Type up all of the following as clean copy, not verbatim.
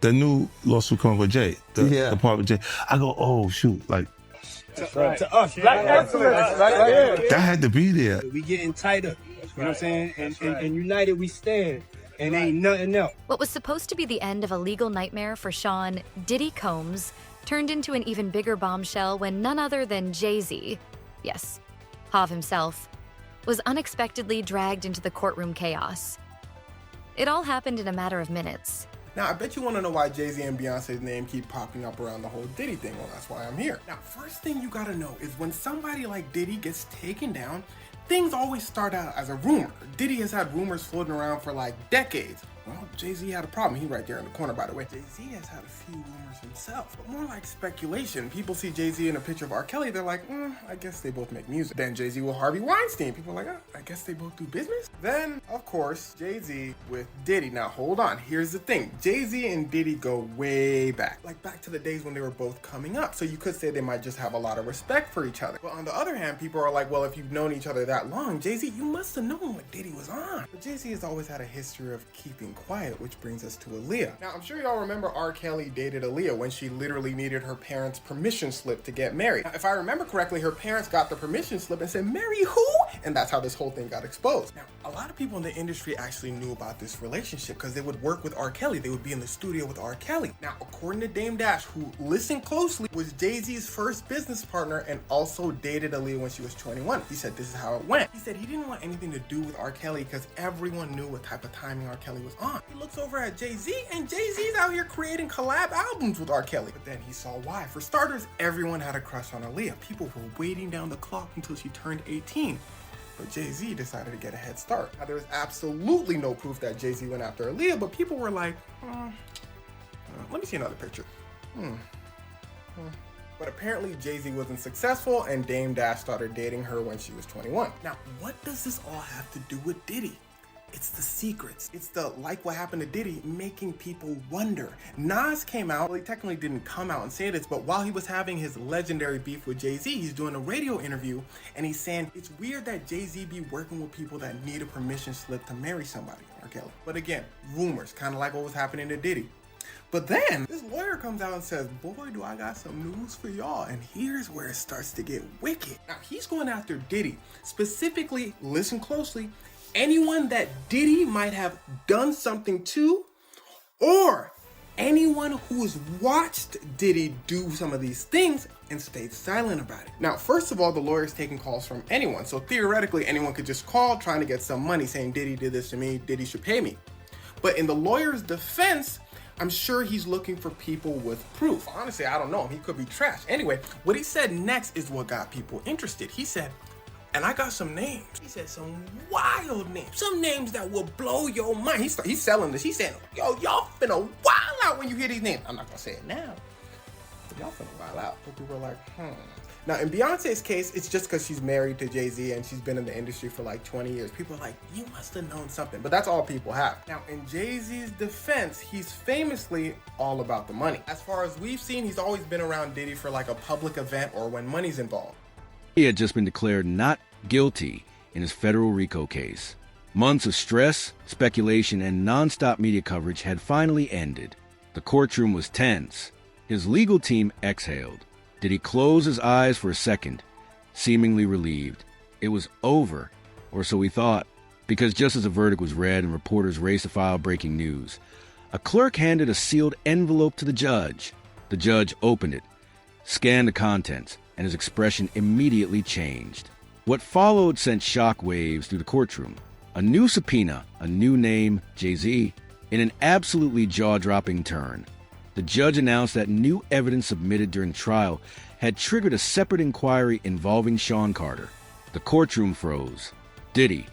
the new lawsuit coming with Jay, the part with Jay. I go, oh shoot, like to us, black excellence, right? that had to be there. We getting tighter, you know what I'm saying? And united we stand, and ain't nothing else. What was supposed to be the end of a legal nightmare for Sean Diddy Combs turned into an even bigger bombshell when none other than Jay-Z, yes, Hav himself, was unexpectedly dragged into the courtroom chaos. It all happened in a matter of minutes. Now, I bet you want to know why Jay-Z and Beyonce's name keep popping up around the whole Diddy thing. Well, that's why I'm here. Now, first thing you gotta know is when somebody like Diddy gets taken down, things always start out as a rumor. Diddy has had rumors floating around for like decades. Well, Jay-Z had a problem. He right there in the corner, by the way. Jay-Z has had a few rumors himself, but more like speculation. People see Jay-Z in a picture of R. Kelly, they're like, I guess they both make music. Then Jay-Z with Harvey Weinstein. People are like, I guess they both do business. Then, of course, Jay-Z with Diddy. Now, hold on. Here's the thing. Jay-Z and Diddy go way back. Like back to the days when they were both coming up. So you could say they might just have a lot of respect for each other. But on the other hand, people are like, well, if you've known each other that long, Jay-Z, you must have known what Diddy was on. But Jay-Z has always had a history of keeping quiet, which brings us to Aaliyah. Now, I'm sure y'all remember R. Kelly dated Aaliyah when she literally needed her parents' permission slip to get married. Now, if I remember correctly, her parents got the permission slip and said, marry who? And that's how this whole thing got exposed. Now, a lot of people in the industry actually knew about this relationship because they would work with R. Kelly. They would be in the studio with R. Kelly. Now, according to Dame Dash, who listened closely, was Jay-Z's first business partner and also dated Aaliyah when she was 21. He said this is how it went. He said he didn't want anything to do with R. Kelly because everyone knew what type of timing R. Kelly was on. He looks over at Jay-Z and Jay-Z's out here creating collab albums with R. Kelly. But then he saw why. For starters, everyone had a crush on Aaliyah. People were waiting down the clock until she turned 18. But Jay-Z decided to get a head start. Now, there was absolutely no proof that Jay-Z went after Aaliyah, but people were like, let me see another picture. But apparently Jay-Z wasn't successful and Dame Dash started dating her when she was 21. Now, what does this all have to do with Diddy? It's the secrets. It's the, like what happened to Diddy, making people wonder. Nas came out, well, he technically didn't come out and say this, but while he was having his legendary beef with Jay-Z, he's doing a radio interview and he's saying, it's weird that Jay-Z be working with people that need a permission slip to marry somebody, R. Kelly. But again, rumors, kind of like what was happening to Diddy. But then this lawyer comes out and says, boy, do I got some news for y'all. And here's where it starts to get wicked. Now, he's going after Diddy. Specifically, listen closely, anyone that Diddy might have done something to, or anyone who has watched Diddy do some of these things and stayed silent about it. Now, first of all, the lawyer's taking calls from anyone. So theoretically, anyone could just call trying to get some money saying Diddy did this to me, Diddy should pay me. But in the lawyer's defense, I'm sure he's looking for people with proof. Honestly, I don't know him. He could be trash. Anyway, what he said next is what got people interested. He said, and I got some names. He said some wild names. Some names that will blow your mind. He's selling this. He's saying, yo, y'all finna wild out when you hear these names. I'm not gonna say it now, but y'all finna wild out. But people were like, Now, in Beyonce's case, it's just because she's married to Jay-Z and she's been in the industry for like 20 years. People are like, you must have known something. But that's all people have. Now, in Jay-Z's defense, he's famously all about the money. As far as we've seen, he's always been around Diddy for like a public event or when money's involved. He had just been declared not guilty in his federal RICO case. Months of stress, speculation, and nonstop media coverage had finally ended. The courtroom was tense. His legal team exhaled. Did he close his eyes for a second, seemingly relieved? It was over, or so he thought, because just as the verdict was read and reporters raced to file breaking news, a clerk handed a sealed envelope to the judge. The judge opened it, scanned the contents, and his expression immediately changed. What followed sent shockwaves through the courtroom. A new subpoena, a new name, Jay-Z, in an absolutely jaw-dropping turn. The judge announced that new evidence submitted during trial had triggered a separate inquiry involving Sean Carter. The courtroom froze. Diddy,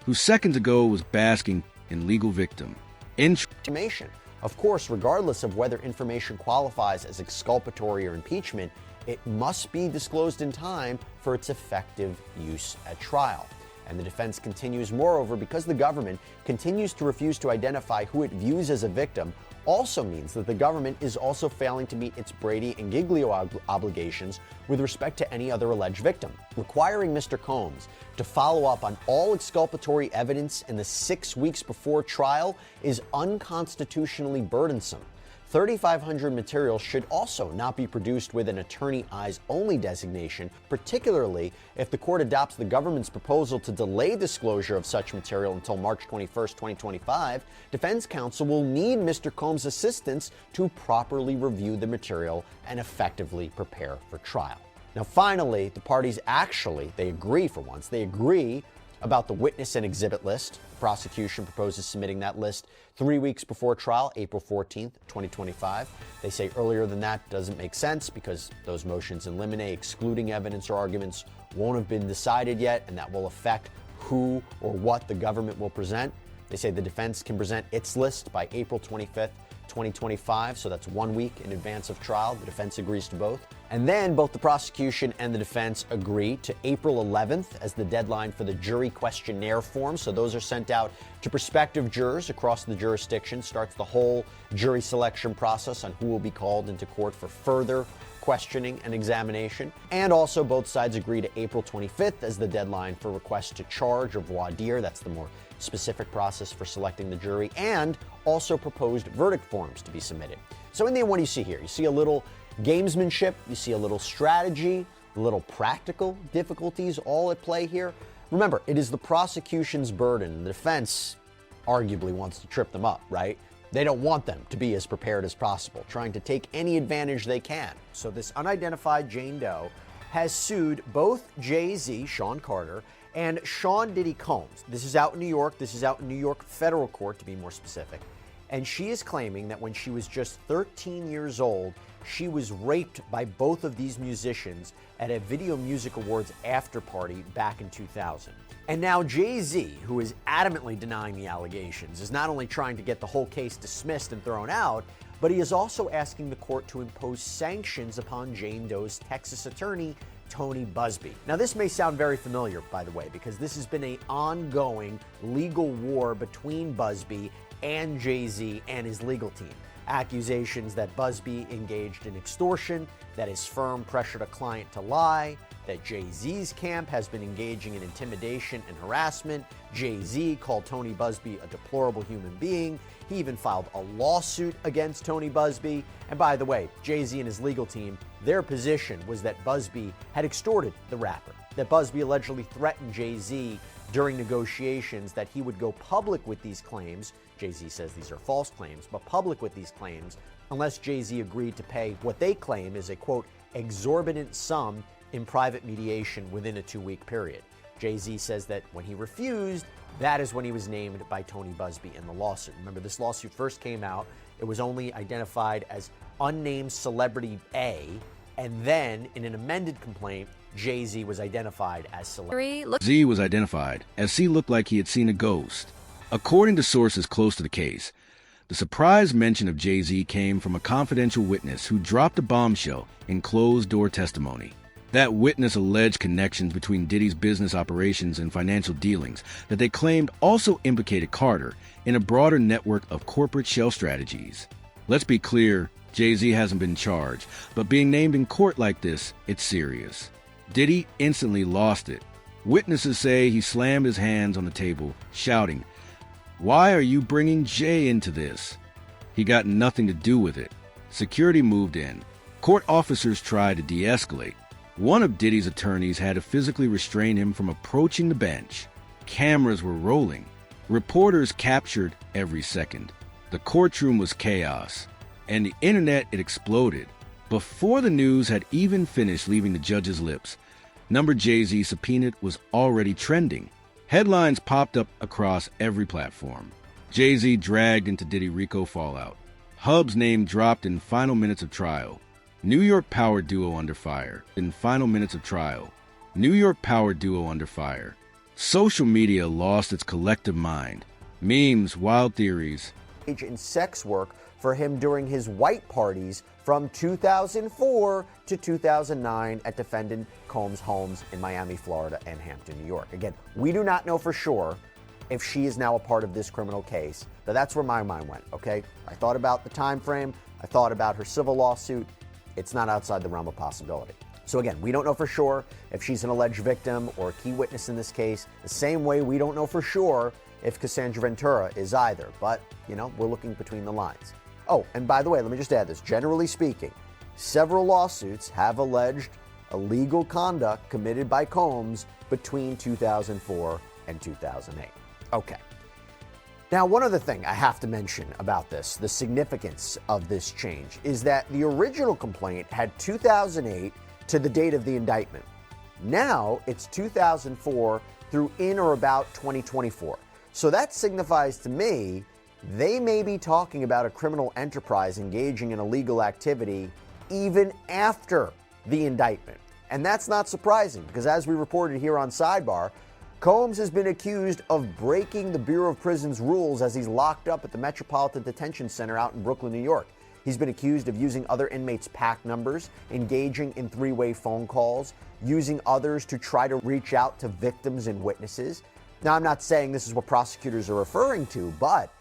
who seconds ago was basking in legal victim. Information. Of course, regardless of whether information qualifies as exculpatory or impeachment, it must be disclosed in time for its effective use at trial. And the defense continues, moreover, because the government continues to refuse to identify who it views as a victim, also means that the government is also failing to meet its Brady and Giglio obligations with respect to any other alleged victim. Requiring Mr. Combs to follow up on all exculpatory evidence in the 6 weeks before trial is unconstitutionally burdensome. 3,500 materials should also not be produced with an attorney eyes only designation, particularly if the court adopts the government's proposal to delay disclosure of such material until March 21st, 2025. Defense counsel will need Mr. Combs' assistance to properly review the material and effectively prepare for trial. Now, finally, the parties they agree for once. They agree about the witness and exhibit list. The prosecution proposes submitting that list 3 weeks before trial, April 14th, 2025. They say earlier than that doesn't make sense because those motions in limine excluding evidence or arguments won't have been decided yet, and that will affect who or what the government will present. They say the defense can present its list by April 25th, 2025, so that's 1 week in advance of trial. The defense agrees to both. And then both the prosecution and the defense agree to April 11th as the deadline for the jury questionnaire forms. So those are sent out to prospective jurors across the jurisdiction, starts the whole jury selection process on who will be called into court for further questioning and examination. And also both sides agree to April 25th as the deadline for requests to charge or voir dire. That's the more specific process for selecting the jury, and also proposed verdict forms to be submitted. So in the end, what do you see here? You see a little gamesmanship, you see a little strategy, a little practical difficulties all at play here. Remember, it is the prosecution's burden. The defense arguably wants to trip them up, right? They don't want them to be as prepared as possible, trying to take any advantage they can. So this unidentified Jane Doe has sued both Jay-Z, Sean Carter, and Sean Diddy Combs. This is out in New York. This is out in New York federal court, to be more specific. And she is claiming that when she was just 13 years old, she was raped by both of these musicians at a Video Music Awards after party back in 2000. And now Jay-Z, who is adamantly denying the allegations, is not only trying to get the whole case dismissed and thrown out, but he is also asking the court to impose sanctions upon Jane Doe's Texas attorney, Tony Busby. Now, this may sound very familiar, by the way, because this has been an ongoing legal war between Busby and Jay-Z and his legal team. Accusations that Busby engaged in extortion, that his firm pressured a client to lie, that Jay-Z's camp has been engaging in intimidation and harassment. Jay-Z called Tony Busby a deplorable human being. He even filed a lawsuit against Tony Busby. And by the way, Jay-Z and his legal team, their position was that Busby had extorted the rapper, that Busby allegedly threatened Jay-Z during negotiations that he would go public with these claims. Jay-Z says these are false claims, but public with these claims unless Jay-Z agreed to pay what they claim is a, quote, exorbitant sum in private mediation within a 2-week period. Jay-Z says that when he refused, that is when he was named by Tony Busby in the lawsuit. Remember, this lawsuit first came out, it was only identified as unnamed celebrity A, and then in an amended complaint, Jay-Z was identified as celebrity. Z was identified as C looked like he had seen a ghost. According to sources close to the case, the surprise mention of Jay-Z came from a confidential witness who dropped a bombshell in closed-door testimony. That witness alleged connections between Diddy's business operations and financial dealings that they claimed also implicated Carter in a broader network of corporate shell strategies. Let's be clear, Jay-Z hasn't been charged, but being named in court like this, it's serious. Diddy instantly lost it. Witnesses say he slammed his hands on the table, shouting, "Why are you bringing Jay into this?" He got nothing to do with it. Security moved in. Court officers tried to de-escalate. One of Diddy's attorneys had to physically restrain him from approaching the bench. Cameras were rolling. Reporters captured every second. The courtroom was chaos. And the internet, it exploded. Before the news had even finished leaving the judge's lips, number Jay-Z subpoenaed was already trending. Headlines popped up across every platform. Jay-Z dragged into Diddy RICO fallout. Hub's name dropped in final minutes of trial. New York power duo under fire. In final minutes of trial. New York power duo under fire. Social media lost its collective mind. Memes, wild theories. In sex work for him during his white parties from 2004 to 2009 at defendant Combs' homes in Miami, Florida, and Hampton, New York. Again, we do not know for sure if she is now a part of this criminal case, but that's where my mind went, okay? I thought about the time frame. I thought about her civil lawsuit. It's not outside the realm of possibility. So again, we don't know for sure if she's an alleged victim or a key witness in this case, the same way we don't know for sure if Cassandra Ventura is either, but, you know, we're looking between the lines. Oh, and by the way, let me just add this. Generally speaking, several lawsuits have alleged illegal conduct committed by Combs between 2004 and 2008. Okay. Now, one other thing I have to mention about this, the significance of this change, is that the original complaint had 2008 to the date of the indictment. Now it's 2004 through in or about 2024. So that signifies to me they may be talking about a criminal enterprise engaging in illegal activity even after the indictment. And that's not surprising because, as we reported here on Sidebar, Combs has been accused of breaking the Bureau of Prisons rules as he's locked up at the Metropolitan Detention Center out in Brooklyn, New York. He's been accused of using other inmates' PAC numbers, engaging in three-way phone calls, using others to try to reach out to victims and witnesses. Now, I'm not saying this is what prosecutors are referring to, but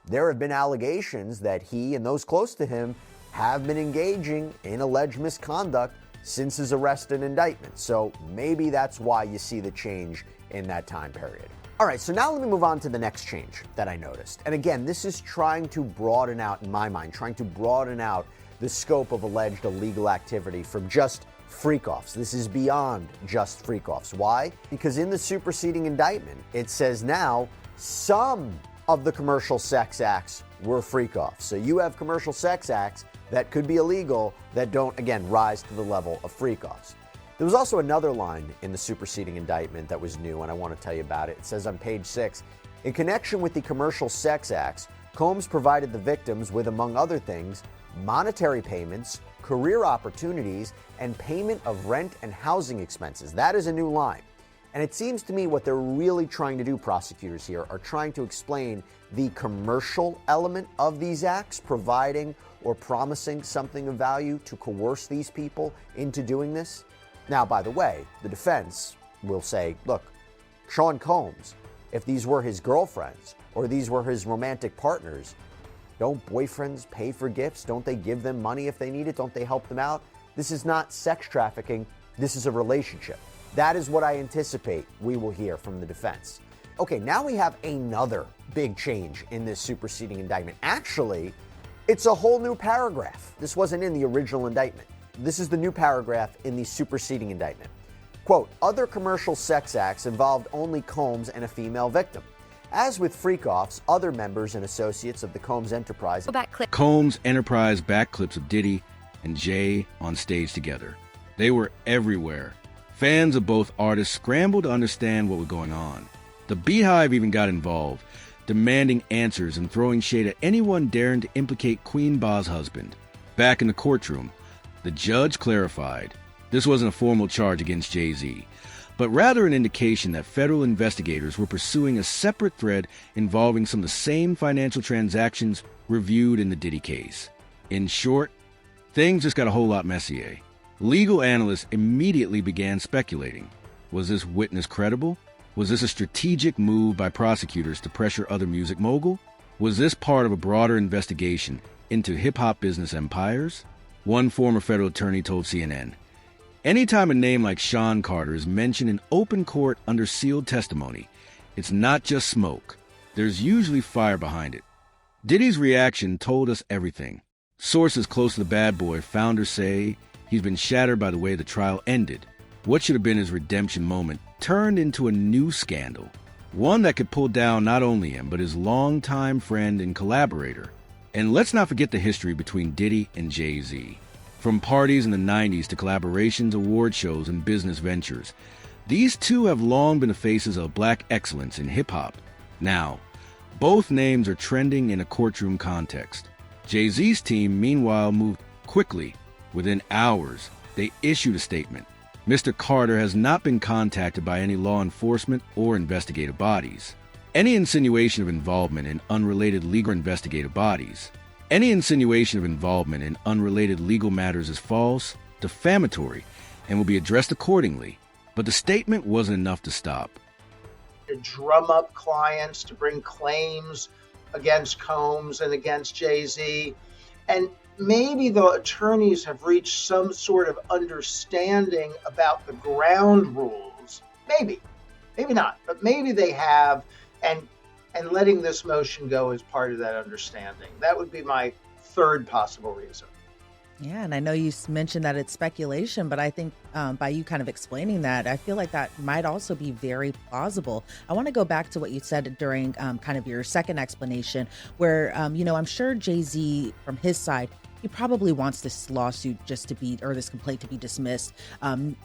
there have been allegations that he and those close to him have been engaging in alleged misconduct since his arrest and indictment. So maybe that's why you see the change in that time period. All right, so now let me move on to the next change that I noticed. And again, this is trying to broaden out, in my mind, trying to broaden out the scope of alleged illegal activity from just freak-offs. This is beyond just freak-offs. Why? Because in the superseding indictment, it says now some of the commercial sex acts were freak-offs. So you have commercial sex acts that could be illegal that don't, again, rise to the level of freak-offs. There was also another line in the superseding indictment that was new, and I want to tell you about it. It says on page 6, in connection with the commercial sex acts, Combs provided the victims with, among other things, monetary payments, career opportunities, and payment of rent and housing expenses. That is a new line. And it seems to me what they're really trying to do, prosecutors here, are trying to explain the commercial element of these acts, providing or promising something of value to coerce these people into doing this. Now, by the way, the defense will say, look, Sean Combs, if these were his girlfriends or these were his romantic partners, don't boyfriends pay for gifts? Don't they give them money if they need it? Don't they help them out? This is not sex trafficking. This is a relationship. That is what I anticipate we will hear from the defense. Okay, now we have another big change in this superseding indictment. Actually, it's a whole new paragraph. This wasn't in the original indictment. This is the new paragraph in the superseding indictment. Quote, other commercial sex acts involved only Combs and a female victim. As with freak-offs, other members and associates of the Combs enterprise. Combs enterprise backclips of Diddy and Jay on stage together. They were everywhere. Fans of both artists scrambled to understand what was going on. The Beehive even got involved, demanding answers and throwing shade at anyone daring to implicate Queen Ba's husband. Back in the courtroom, the judge clarified this wasn't a formal charge against Jay-Z, but rather an indication that federal investigators were pursuing a separate thread involving some of the same financial transactions reviewed in the Diddy case. In short, things just got a whole lot messier. Legal analysts immediately began speculating. Was this witness credible? Was this a strategic move by prosecutors to pressure other music mogul? Was this part of a broader investigation into hip-hop business empires? One former federal attorney told CNN, anytime a name like Sean Carter is mentioned in open court under sealed testimony, it's not just smoke. There's usually fire behind it. Diddy's reaction told us everything. Sources close to the bad boy founders say he's been shattered by the way the trial ended. What should have been his redemption moment turned into a new scandal, one that could pull down not only him, but his longtime friend and collaborator. And let's not forget the history between Diddy and Jay-Z. From parties in the 90s to collaborations, award shows, and business ventures, these two have long been the faces of black excellence in hip-hop. Now, both names are trending in a courtroom context. Jay-Z's team, meanwhile, moved quickly. Within hours, they issued a statement. Mr. Carter has not been contacted by any law enforcement or investigative bodies. Any insinuation of involvement in unrelated legal investigative bodies. Any insinuation of involvement in unrelated legal matters is false, defamatory, and will be addressed accordingly. But the statement wasn't enough to stop. To drum up clients to bring claims against Combs and against Jay-Z. And maybe the attorneys have reached some sort of understanding about the ground rules. Maybe not, but maybe they have, and letting this motion go is part of that understanding. That would be my third possible reason. Yeah, and I know you mentioned that it's speculation, but I think by you kind of explaining that, I feel like that might also be very plausible. I want to go back to what you said during kind of your second explanation, where, I'm sure Jay-Z from his side, he probably wants this lawsuit just to be, or this complaint to be dismissed,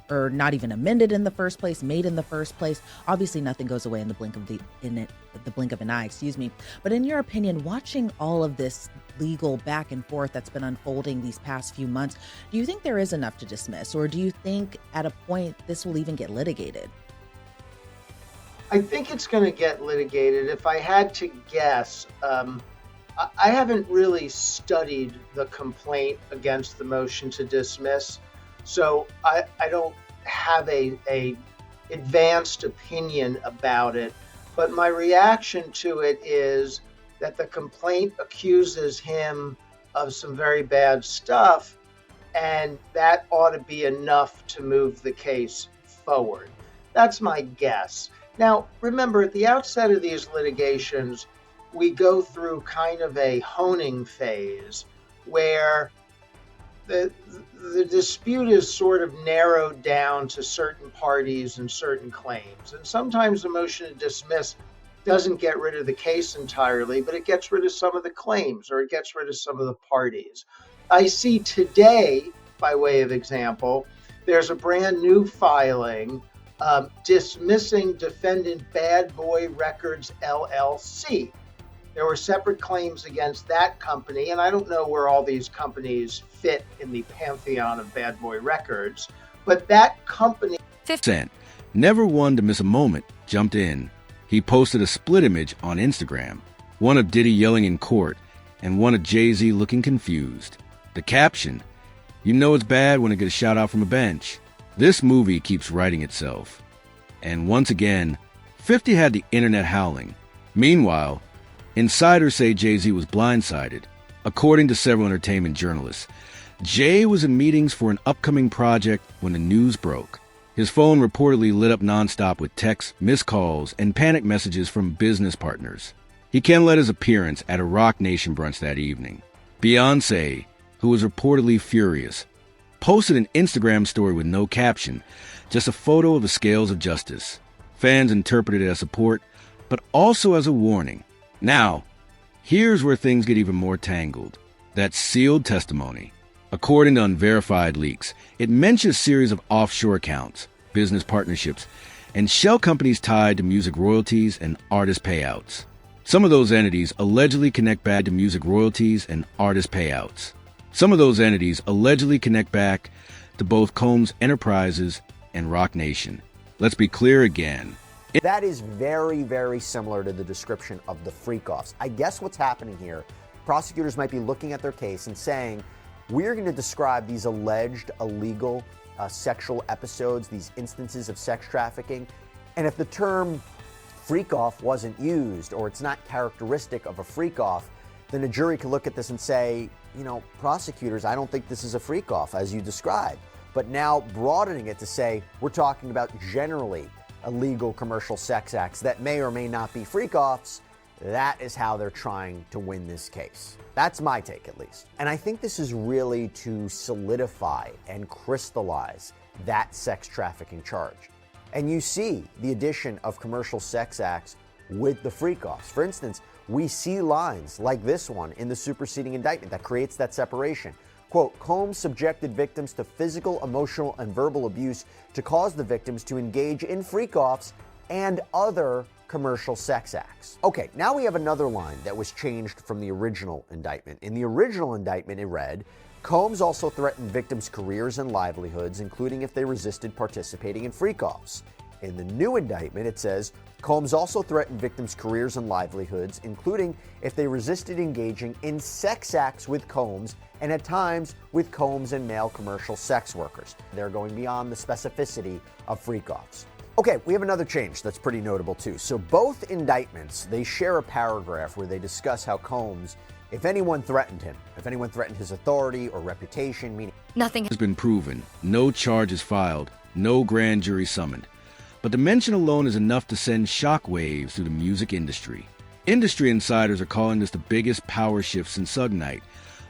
or not even amended in the first place, made in the first place. Obviously, nothing goes away in the blink of an eye, excuse me. But in your opinion, watching all of this legal back and forth that's been unfolding these past few months, do you think there is enough to dismiss, or do you think at a point this will even get litigated? I think it's going to get litigated. If I had to guess, I haven't really studied the complaint against the motion to dismiss, so I don't have a advanced opinion about it. But my reaction to it is that the complaint accuses him of some very bad stuff, and that ought to be enough to move the case forward. That's my guess. Now, remember, at the outset of these litigations, we go through kind of a honing phase where the dispute is sort of narrowed down to certain parties and certain claims. And sometimes the motion to dismiss doesn't get rid of the case entirely, but it gets rid of some of the claims, or it gets rid of some of the parties. I see today, by way of example, there's a brand new filing dismissing defendant Bad Boy Records LLC. There were separate claims against that company, and I don't know where all these companies fit in the pantheon of Bad Boy Records, but that company... 50 Cent, never one to miss a moment, jumped in. He posted a split image on Instagram, one of Diddy yelling in court, and one of Jay-Z looking confused. The caption, "You know it's bad when it gets a shout out from a bench." This movie keeps writing itself. And once again, 50 had the internet howling. Meanwhile, insiders say Jay-Z was blindsided. According to several entertainment journalists, Jay was in meetings for an upcoming project when the news broke. His phone reportedly lit up nonstop with texts, missed calls, and panic messages from business partners. He canceled his appearance at a Rock Nation brunch that evening. Beyoncé, who was reportedly furious, posted an Instagram story with no caption, just a photo of the scales of justice. Fans interpreted it as support, but also as a warning. Now, here's where things get even more tangled. That sealed testimony. According to unverified leaks, it mentions a series of offshore accounts, business partnerships, and shell companies tied to music royalties and artist payouts. Some of those entities allegedly connect back to music royalties and artist payouts. Some of those entities allegedly connect back to both Combs Enterprises and Rock Nation. Let's be clear again. That is very, very similar to the description of the freak-offs. I guess what's happening here, prosecutors might be looking at their case and saying, we're going to describe these alleged illegal sexual episodes, these instances of sex trafficking, and if the term freak-off wasn't used, or it's not characteristic of a freak-off, then a jury could look at this and say, prosecutors, I don't think this is a freak-off as you described. But now broadening it to say, we're talking about generally illegal commercial sex acts that may or may not be freak-offs, that is how they're trying to win this case. That's my take, at least. And I think this is really to solidify and crystallize that sex trafficking charge. And you see the addition of commercial sex acts with the freak-offs. For instance, we see lines like this one in the superseding indictment that creates that separation. Quote, Combs subjected victims to physical, emotional, and verbal abuse to cause the victims to engage in freak-offs and other commercial sex acts. Okay, now we have another line that was changed from the original indictment. In the original indictment, it read, Combs also threatened victims' careers and livelihoods, including if they resisted participating in freak-offs. In the new indictment, it says, Combs also threatened victims' careers and livelihoods, including if they resisted engaging in sex acts with Combs and at times with Combs and male commercial sex workers. They're going beyond the specificity of freak-offs. Okay, we have another change that's pretty notable too. So both indictments, they share a paragraph where they discuss how Combs, if anyone threatened him, if anyone threatened his authority or reputation, meaning Nothing has been proven, no charges filed, no grand jury summoned. But the mention alone is enough to send shockwaves through the music industry. Industry insiders are calling this the biggest power shift since Suge Knight.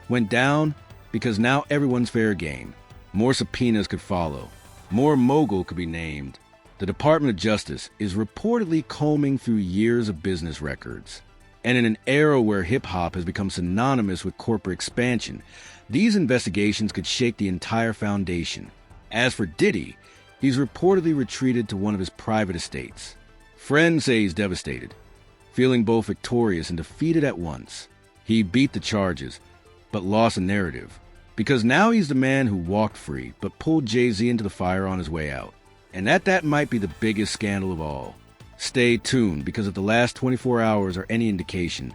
went down because now everyone's fair game. More subpoenas could follow. More mogul could be named. The Department of Justice is reportedly combing through years of business records. And in an era where hip-hop has become synonymous with corporate expansion, these investigations could shake the entire foundation. As for Diddy, he's reportedly retreated to one of his private estates. Friends say he's devastated, feeling both victorious and defeated at once. He beat the charges, but lost a narrative. Because now he's the man who walked free, but pulled Jay-Z into the fire on his way out. And that might be the biggest scandal of all. Stay tuned, because if the last 24 hours are any indication,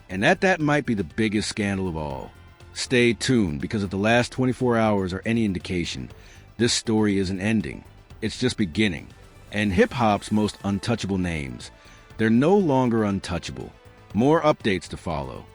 and that might be the biggest scandal of all. Stay tuned, because if the last 24 hours are any indication, this story isn't ending. It's just beginning. And hip-hop's most untouchable names, they're no longer untouchable. More updates to follow.